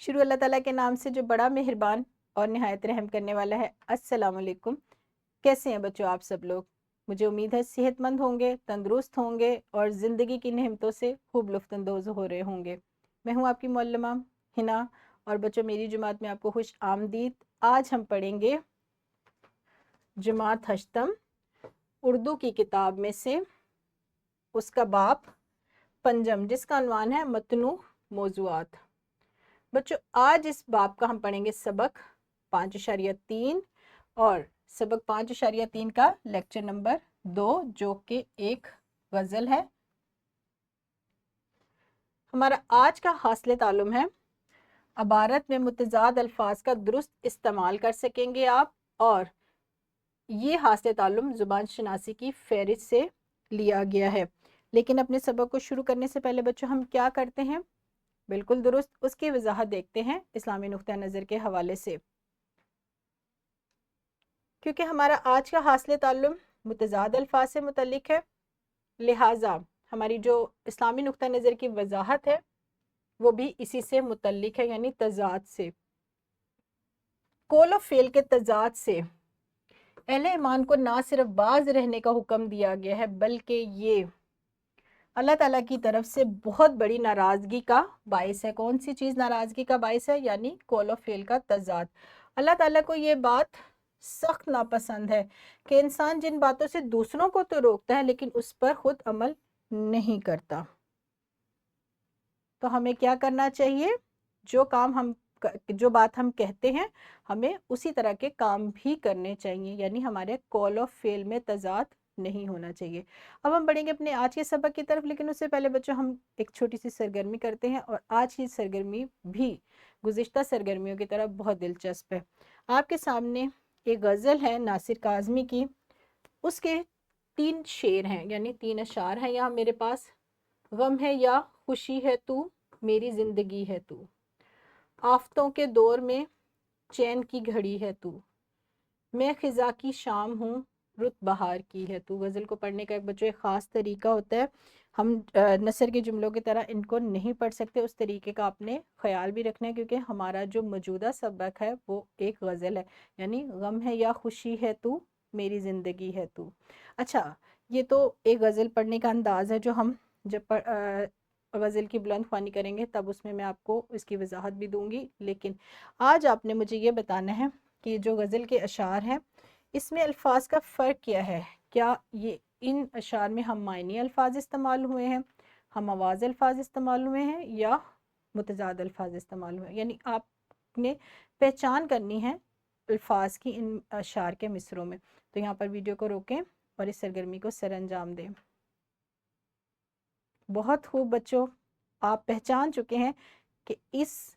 शुरू अल्लाह ताला के नाम से जो बड़ा मेहरबान और निहायत रहम करने वाला है। अस्सलाम वालेकुम। कैसे हैं बच्चों आप सब लोग? मुझे उम्मीद है सेहतमंद होंगे, तंदुरुस्त होंगे और ज़िंदगी की नेमतों से खूब लुफ्तंदोज़ हो रहे होंगे। मैं हूँ आपकी मौलमा हिना और बच्चों मेरी जमात में आपको खुश आमदीद। आज हम पढ़ेंगे जमात हश्तम उर्दू की किताब में से उसका बाब पंजम जिसका अन्वान है मतनू मौज़ूआत। बच्चों आज इस बाब का हम पढ़ेंगे सबक 5.3 और सबक 5.3 का लेक्चर नंबर 2 जो कि एक गज़ल है। हमारा आज का हासिल तालुम है अबारत में मुतज़ाद अल्फाज का दुरुस्त इस्तेमाल कर सकेंगे आप, और ये हासिल तालुम ज़ुबान शनासी की फ़हरिस्त से लिया गया है। लेकिन अपने सबक को शुरू करने से पहले बच्चों हम क्या करते हैं, बिल्कुल दुरुस्त उसकी वजाहत देखते हैं इस्लामी नुक्ता नज़र के हवाले से। क्योंकि हमारा आज का हासिल ताल्लुम मुतज़ाद अल्फाज से मुतल्लिक है, लिहाजा हमारी जो इस्लामी नुक्ता नज़र की वजाहत है वो भी इसी से मुतल्लिक है, यानी तज़ाद से। कौल और फ़ेल के तज़ाद से अहले ईमान को ना सिर्फ बाज रहने का हुक्म दिया गया है बल्कि ये अल्लाह ताला की तरफ से बहुत बड़ी नाराज़गी का बाइस है। कौन सी चीज़ नाराज़गी का बाइस है? यानी कौल और फ़ेल का तज़ाद। अल्लाह ताला को ये बात सख्त नापसंद है कि इंसान जिन बातों से दूसरों को तो रोकता है लेकिन उस पर खुद अमल नहीं करता। तो हमें क्या करना चाहिए? जो बात हम कहते हैं हमें उसी तरह के काम भी करने चाहिए, यानी हमारे कौल और फ़ेल में तज़ाद नहीं होना चाहिए। अब हम बढ़ेंगे अपने आज के सबक की तरफ, लेकिन उससे पहले बच्चों हम एक छोटी सी सरगर्मी करते हैं और आज की सरगर्मी भी गुज़िश्ता सरगर्मियों की तरह बहुत दिलचस्प है। आपके सामने एक गज़ल है नासिर काज़मी की, उसके 3 शेर हैं, यानी 3 अशार हैं यहाँ मेरे पास। गम है या खुशी है तू, मेरी ज़िंदगी है तू, आफ़तों के दौर में चैन की घड़ी है तू, मैं ख़िज़ा की शाम हूँ रुत बहार की है तू। गज़ल को पढ़ने का एक बच्चों एक ख़ास तरीका होता है। हम नसर के जुमलों की तरह इनको नहीं पढ़ सकते, उस तरीके का आपने ख़याल भी रखना है, क्योंकि हमारा जो मौजूदा सबक है वो एक गज़ल है, यानी गम है या खुशी है तू, मेरी ज़िंदगी है तू। अच्छा, ये तो एक गज़ल पढ़ने का अंदाज़ है जो हम जब गज़ल की बुलंद ख्वानी करेंगे तब उसमें मैं आपको इसकी वजाहत भी दूंगी। लेकिन आज आपने मुझे ये बताना है कि जो गज़ल के अशार हैं इसमें अल्फाज का फ़र्क क्या है। क्या ये इन अशार में हम मायनी अल्फाज इस्तेमाल हुए हैं, हम आवाज़ अल्फाज इस्तेमाल हुए हैं, या मुतज़ाद अल्फाज इस्तेमाल हुए हैं? यानी आपने पहचान करनी है अल्फाज की इन अशार के मिसरों में। तो यहाँ पर वीडियो को रोकें और इस सरगर्मी को सर अंजाम दें। बहुत खूब बच्चों, आप पहचान चुके हैं कि इस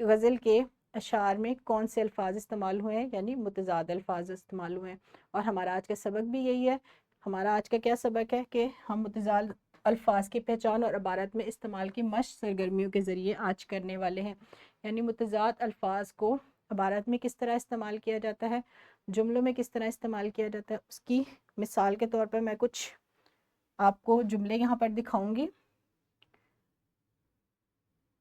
गज़ल के अशार में कौन से अल्फाज इस्तेमाल हुए हैं, यानी मुतज़ाद अल्फाज इस्तेमाल हुए हैं। और हमारा आज का सबक भी यही है। हमारा आज का क्या सबक है कि हम मुतज़ाद अल्फाज की पहचान और इबारत में इस्तेमाल की मश्क सरगर्मियों के ज़रिए आज करने वाले हैं। यानी मुतज़ाद अल्फाज को इबारत में किस तरह इस्तेमाल किया जाता है, जुमलों में किस तरह इस्तेमाल किया जाता है, उसकी मिसाल के तौर पर मैं कुछ आपको जुमले यहाँ पर दिखाऊंगी।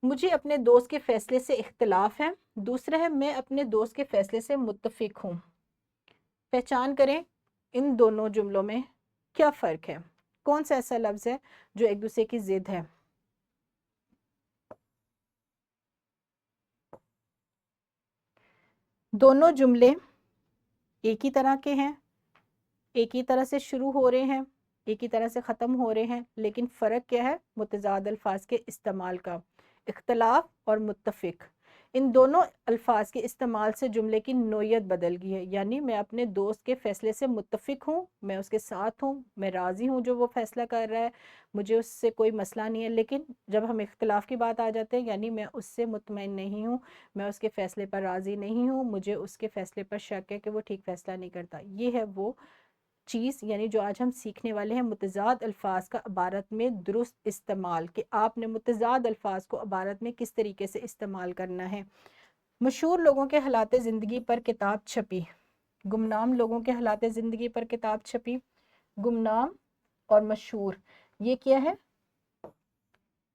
मुझे अपने दोस्त के फैसले से इख्तिलाफ है। दूसरा है मैं अपने दोस्त के फैसले से मुत्तफिक हूँ। पहचान करें इन दोनों जुमलों में क्या फ़र्क है, कौन सा ऐसा लफ्ज़ है जो एक दूसरे की ज़िद है। दोनों जुमले एक ही तरह के हैं, एक ही तरह से शुरू हो रहे हैं, एक ही तरह से ख़त्म हो रहे हैं, लेकिन फ़र्क क्या है? मुतज़ाद अल्फाज के इस्तेमाल का। इख्तलाफ और मुत्तफ़िक, इन दोनों अल्फाज के इस्तेमाल से जुमले की नोयत बदल गई है। यानी मैं अपने दोस्त के फ़ैसले से मुत्तफ़िक हूँ, मैं उसके साथ हूँ, मैं राज़ी हूँ जो वो फ़ैसला कर रहा है, मुझे उससे कोई मसला नहीं है। लेकिन जब हम इख्तलाफ की बात आ जाते हैं, यानी मैं उससे मुतमईन नहीं हूँ, मैं उसके फ़ैसले पर राज़ी नहीं हूँ, मुझे उसके फ़ैसले पर शक है कि वो ठीक फ़ैसला नहीं करता। ये है वो चीज़, यानी जो आज हम सीखने वाले हैं मुतज़ाद अल्फाज का इबारत में दुरुस्त इस्तेमाल, कि आपने मुतज़ाद अल्फाज को इबारत में किस तरीके से इस्तेमाल करना है। मशहूर लोगों के हालात ज़िंदगी पर किताब छपी, गुमनाम लोगों के हालात ज़िंदगी पर किताब छपी। गुमनाम और मशहूर ये क्या है?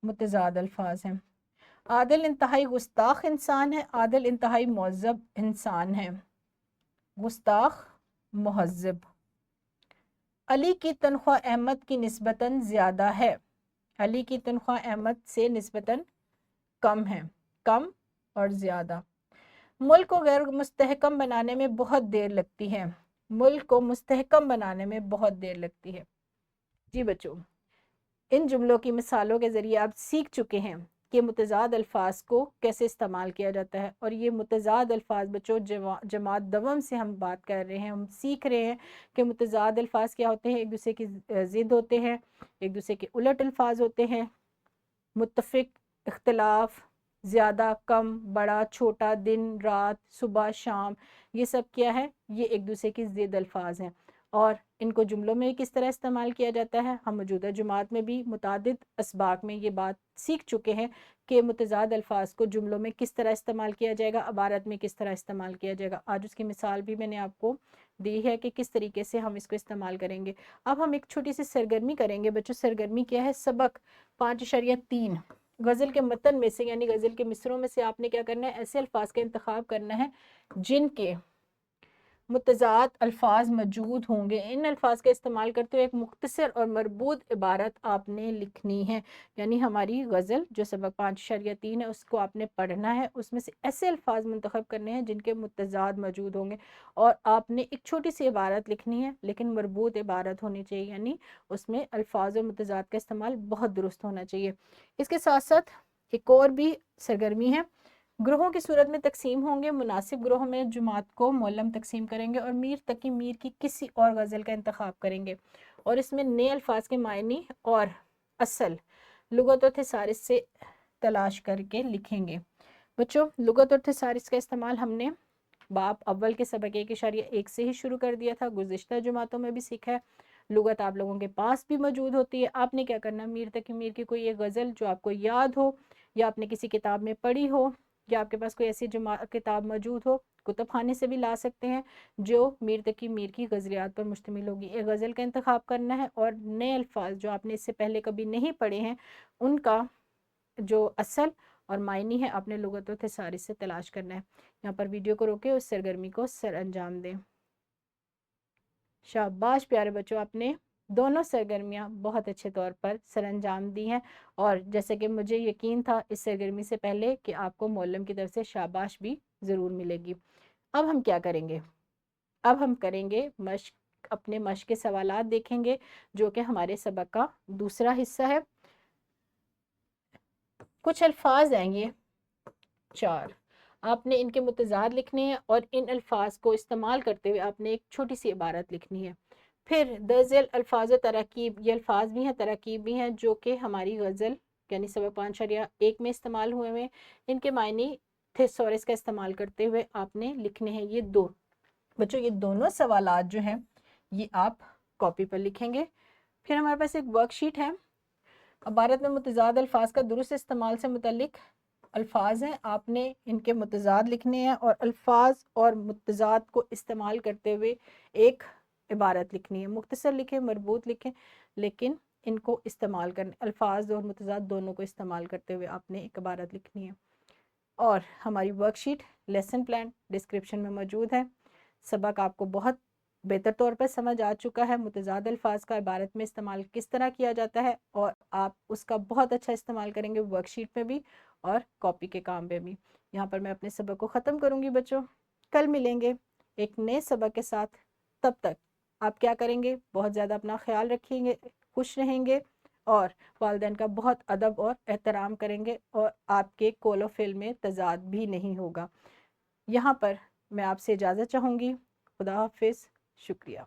मुतज़ाद अल्फाज हैं। عادل انتہائی گستاخ انسان ہے، عادل انتہائی مہذب انسان ہے، گستاخ مہذب۔ علی کی تنخواہ احمد کی نسبتاً زیادہ ہے، علی کی تنخواہ احمد سے نسبتاً کم ہے، کم اور زیادہ۔ ملک کو غیر مستحکم بنانے میں بہت دیر لگتی ہے، ملک کو مستحکم بنانے میں بہت دیر لگتی ہے۔ جی بچوں، ان جملوں کی مثالوں کے ذریعے آپ سیکھ چکے ہیں کہ متضاد الفاظ کو کیسے استعمال کیا جاتا ہے، اور یہ متضاد الفاظ بچوں جماعت دوم سے ہم بات کر رہے ہیں، ہم سیکھ رہے ہیں کہ متضاد الفاظ کیا ہوتے ہیں، ایک دوسرے کی ضد ہوتے ہیں، ایک دوسرے کے الٹ الفاظ ہوتے ہیں۔ متفق، اختلاف، زیادہ، کم، بڑا، چھوٹا، دن، رات، صبح، شام، یہ سب کیا ہے، یہ ایک دوسرے کی ضد الفاظ ہیں، اور ان کو جملوں میں کس طرح استعمال کیا جاتا ہے۔ ہم موجودہ جماعت میں بھی متعدد اسباق میں یہ بات سیکھ چکے ہیں کہ متضاد الفاظ کو جملوں میں کس طرح استعمال کیا جائے گا، عبارت میں کس طرح استعمال کیا جائے گا۔ آج اس کی مثال بھی میں نے آپ کو دی ہے کہ کس طریقے سے ہم اس کو استعمال کریں گے۔ اب ہم ایک چھوٹی سی سرگرمی کریں گے بچوں۔ سرگرمی کیا ہے؟ سبق 5.3 غزل کے متن میں سے، یعنی غزل کے مصروں میں سے آپ نے کیا کرنا ہے، ایسے الفاظ کا انتخاب کرنا ہے جن کے متضاد الفاظ موجود ہوں گے۔ ان الفاظ کا استعمال کرتے ہوئے ایک مختصر اور مربوط عبارت آپ نے لکھنی ہے، یعنی ہماری غزل جو سبق 5.3 ہے اس کو آپ نے پڑھنا ہے، اس میں سے ایسے الفاظ منتخب کرنے ہیں جن کے متضاد موجود ہوں گے، اور آپ نے ایک چھوٹی سی عبارت لکھنی ہے لیکن مربوط عبارت ہونی چاہیے، یعنی اس میں الفاظ اور متضاد کا استعمال بہت درست ہونا چاہیے۔ اس کے ساتھ ساتھ ایک اور بھی سرگرمی ہے، گروہوں کی صورت میں تقسیم ہوں گے، مناسب گروہوں میں جماعت کو معلم تقسیم کریں گے، اور میر تقی میر کی کسی اور غزل کا انتخاب کریں گے، اور اس میں نئے الفاظ کے معنی اور اصل لغت و تھیسارس سے تلاش کر کے لکھیں گے۔ بچوں، لغت اور تھیسارس کا استعمال ہم نے باب اول کے سبق 1.1 سے ہی شروع کر دیا تھا، گزشتہ جماعتوں میں بھی سیکھا ہے۔ لغت آپ لوگوں کے پاس بھی موجود ہوتی ہے، آپ نے کیا کرنا، میر تقی میر کی کوئی ایک غزل جو آپ کو یاد ہو، یا آپ نے کسی کتاب میں پڑھی ہو، یا آپ کے پاس کوئی ایسی کتاب موجود ہو، کتب خانے سے بھی لا سکتے ہیں، جو میر تقی میر کی غزلیات پر مشتمل ہوگی، ایک غزل کا انتخاب کرنا ہے، اور نئے الفاظ جو آپ نے اس سے پہلے کبھی نہیں پڑھے ہیں ان کا جو اصل اور معنی ہے آپ نے لغت و تھیسارس سے تلاش کرنا ہے۔ یہاں پر ویڈیو کو روکے، اس سرگرمی کو سر انجام دیں۔ شاباش پیارے بچوں، آپ نے دونوں سرگرمیاں بہت اچھے طور پر سر انجام دی ہیں، اور جیسے کہ مجھے یقین تھا اس سرگرمی سے پہلے کہ آپ کو معلم کی طرف سے شاباش بھی ضرور ملے گی۔ اب ہم کیا کریں گے؟ اب ہم کریں گے مشق، اپنے مشق کے سوالات دیکھیں گے جو کہ ہمارے سبق کا دوسرا حصہ ہے۔ کچھ الفاظ ہیں یہ 4، آپ نے ان کے متضاد لکھنے ہیں، اور ان الفاظ کو استعمال کرتے ہوئے آپ نے ایک چھوٹی سی عبارت لکھنی ہے۔ پھر درذیل الفاظ و تراکیب، یہ الفاظ بھی ہیں، تراکیب بھی ہیں، جو کہ ہماری غزل یعنی سبق 5.1 میں استعمال ہوئے ہیں، ان کے معنی تھیسورس کا استعمال کرتے ہوئے آپ نے لکھنے ہیں۔ یہ دو بچوں، یہ دونوں سوالات جو ہیں یہ آپ کاپی پر لکھیں گے۔ پھر ہمارے پاس ایک ورک شیٹ ہے، عبارت میں متضاد الفاظ کا درست استعمال سے متعلق الفاظ ہیں، آپ نے ان کے متضاد لکھنے ہیں، اور الفاظ اور متضاد کو استعمال کرتے ہوئے ایک عبارت لکھنی ہے۔ مختصر لکھیں، مربوط لکھیں، لیکن ان کو استعمال کرنے، الفاظ اور متضاد دونوں کو استعمال کرتے ہوئے آپ نے ایک عبارت لکھنی ہے۔ اور ہماری work sheet, lesson plan description میں موجود ہے۔ سبق آپ کو بہت بہتر طور پر سمجھ آ چکا ہے، متضاد الفاظ کا عبارت میں استعمال کس طرح کیا جاتا ہے، اور آپ اس کا بہت اچھا استعمال کریں گے ورک شیٹ میں بھی اور کاپی کے کام میں بھی۔ یہاں پر میں اپنے سبق کو ختم کروں گی بچوں، کل ملیں گے ایک نئے سبق کے ساتھ۔ تب تک آپ کیا کریں گے، بہت زیادہ اپنا خیال رکھیں گے، خوش رہیں گے، اور والدین کا بہت ادب اور احترام کریں گے، اور آپ کے قول و فعل میں تضاد بھی نہیں ہوگا۔ یہاں پر میں آپ سے اجازت چاہوں گی۔ خدا حافظ، شکریہ۔